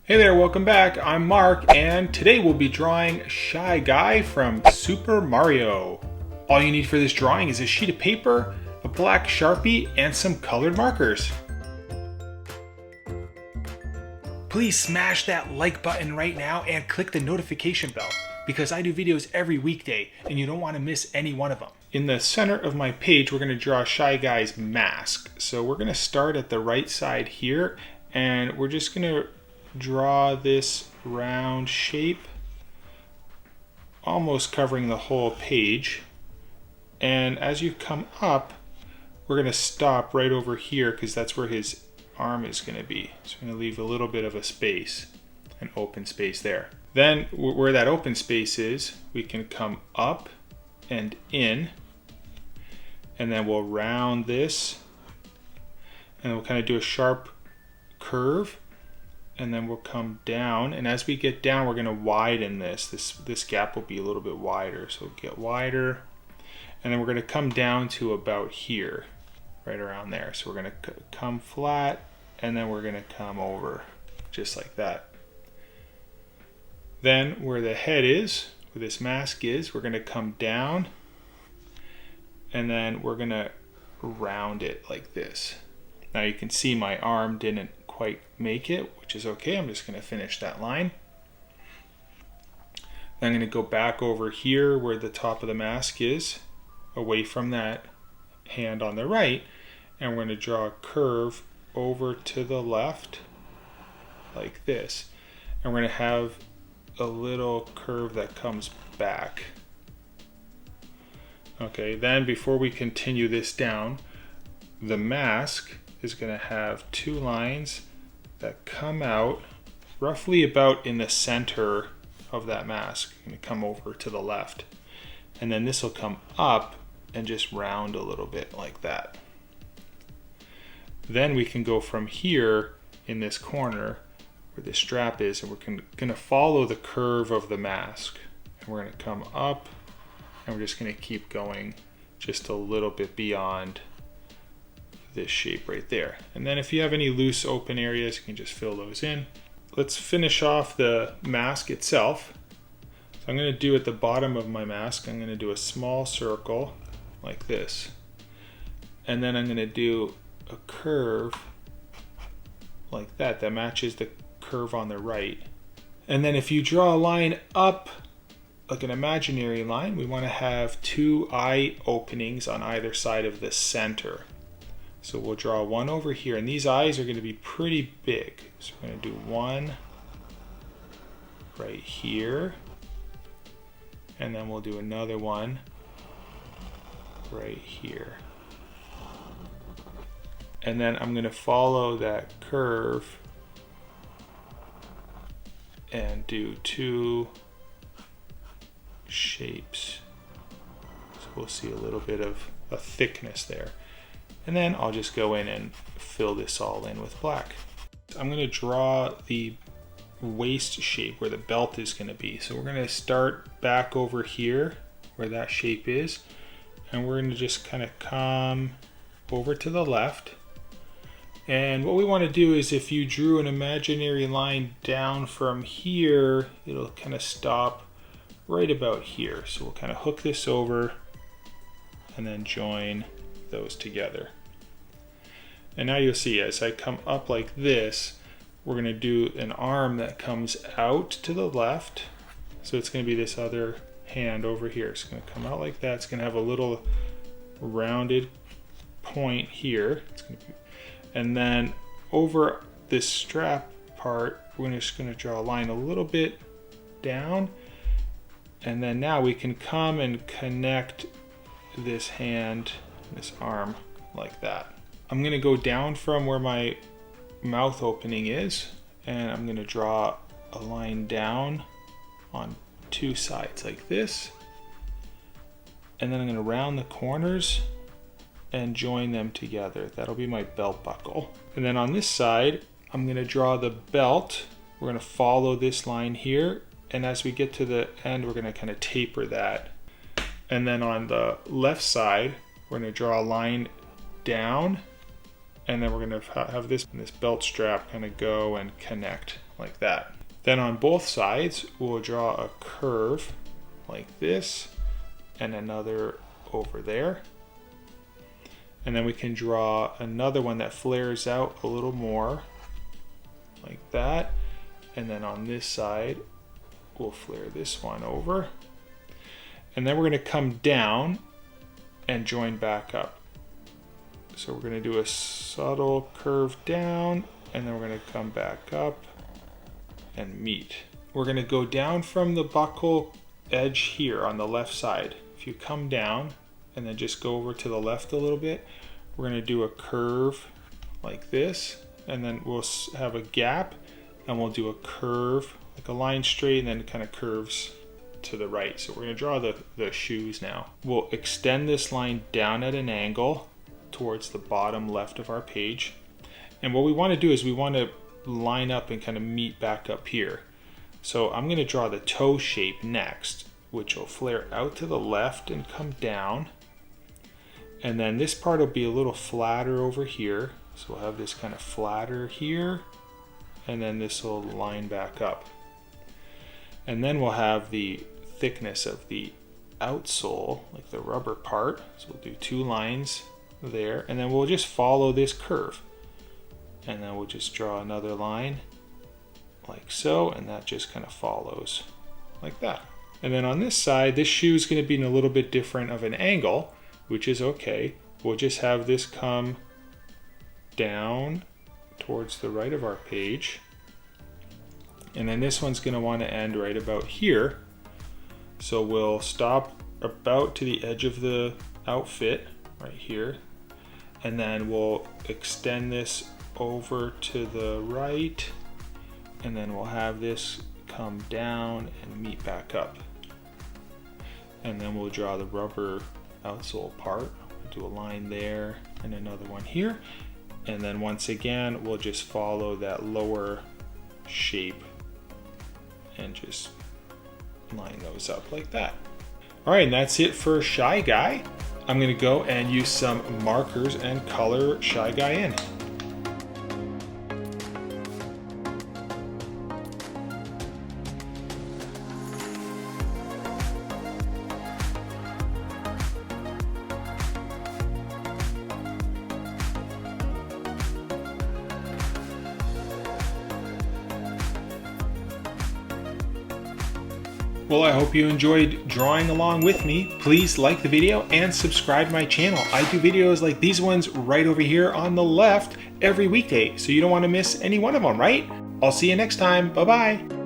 Hey there, welcome back. I'm Mark, and today we'll be drawing Shy Guy from Super Mario. All you need for this drawing is a sheet of paper, a black Sharpie, and some colored markers. Please smash that like button right now and click the notification bell, because I do videos every weekday and you don't want to miss any one of them. In the center of my page, we're going to draw Shy Guy's mask. So we're going to start at the right side here, and we're just going to draw this round shape, almost covering the whole page. And as you come up, we're going to stop right over here because that's where his arm is going to be. So we're going to leave a little bit of a space, an open space there. Then where that open space is, we can come up and in, and then we'll round this, and we'll kind of do a sharp curve. And then we'll come down, and as we get down, we're going to widen this gap will be a little bit wider, so get wider, and then we're going to come down to about here, right around there. So we're going to come flat, and then we're going to come over just like that. Then where the head is, where this mask is, we're going to come down, and then we're going to round it like this. Now you can see my arm didn't quite make it, which is okay. I'm just going to finish that line. Then I'm going to go back over here where the top of the mask is, away from that hand on the right, and we're going to draw a curve over to the left like this. And we're going to have a little curve that comes back. Okay, then before we continue this down, the mask is going to have two lines that come out roughly about in the center of that mask. Going to come over to the left, and then this will come up and just round a little bit like that. Then we can go from here in this corner where the strap is, and we're going to follow the curve of the mask, and we're going to come up, and we're just going to keep going just a little bit beyond this shape right there. And then if you have any loose open areas, you can just fill those in. Let's finish off the mask itself. So I'm going to do at the bottom of my mask, I'm going to do a small circle like this, and then I'm going to do a curve like that that matches the curve on the right. And then if you draw a line up like an imaginary line, we want to have two eye openings on either side of the center. So we'll draw one over here, and these eyes are going to be pretty big. So we're going to do one right here, and then we'll do another one right here. And then I'm going to follow that curve and do two shapes. So we'll see a little bit of a thickness there. And then I'll just go in and fill this all in with black. I'm going to draw the waist shape where the belt is going to be. So we're going to start back over here where that shape is, and we're going to just kind of come over to the left. And what we want to do is, if you drew an imaginary line down from here, it'll kind of stop right about here. So we'll kind of hook this over and then join those together. And now you'll see as I come up like this, we're going to do an arm that comes out to the left. So it's going to be this other hand over here. It's going to come out like that. It's going to have a little rounded point here. And then over this strap part, we're just going to draw a line a little bit down. And then now we can come and connect this hand, this arm, like that. I'm going to go down from where my mouth opening is, and I'm going to draw a line down on two sides like this, and then I'm going to round the corners and join them together. That'll be my belt buckle. And then on this side, I'm going to draw the belt. We're going to follow this line here, and as we get to the end, we're going to kind of taper that. And then on the left side, we're going to draw a line down, and then we're going to have this belt strap kind of go and connect like that. Then on both sides, we'll draw a curve like this and another over there. And then we can draw another one that flares out a little more like that. And then on this side, we'll flare this one over. And then we're going to come down and join back up. So we're going to do a subtle curve down, and then we're going to come back up and meet. We're going to go down from the buckle edge here on the left side. If you come down and then just go over to the left a little bit, we're going to do a curve like this, and then we'll have a gap, and we'll do a curve like a line straight, and then it kind of curves to the right. So we're going to draw the shoes now. We'll extend this line down at an angle towards the bottom left of our page. And what we want to do is we want to line up and kind of meet back up here. So I'm going to draw the toe shape next, which will flare out to the left and come down. And then this part will be a little flatter over here. So we'll have this kind of flatter here, and then this will line back up. And then we'll have the thickness of the outsole, like the rubber part. So we'll do 2 lines there, and then we'll just follow this curve. And then we'll just draw another line like so, and that just kind of follows like that. And then on this side, this shoe is going to be in a little bit different of an angle, which is okay. We'll just have this come down towards the right of our page. And then this one's going to want to end right about here. So we'll stop about to the edge of the outfit right here. And then we'll extend this over to the right. And then we'll have this come down and meet back up. And then we'll draw the rubber outsole part. We'll do a line there and another one here. And then once again, we'll just follow that lower shape and just line those up like that. All right, and that's it for Shy Guy. I'm gonna go and use some markers and color Shy Guy in. Well, I hope you enjoyed drawing along with me. Please like the video and subscribe to my channel. I do videos like these ones right over here on the left every weekday, so you don't want to miss any one of them, right? I'll see you next time. Bye-bye.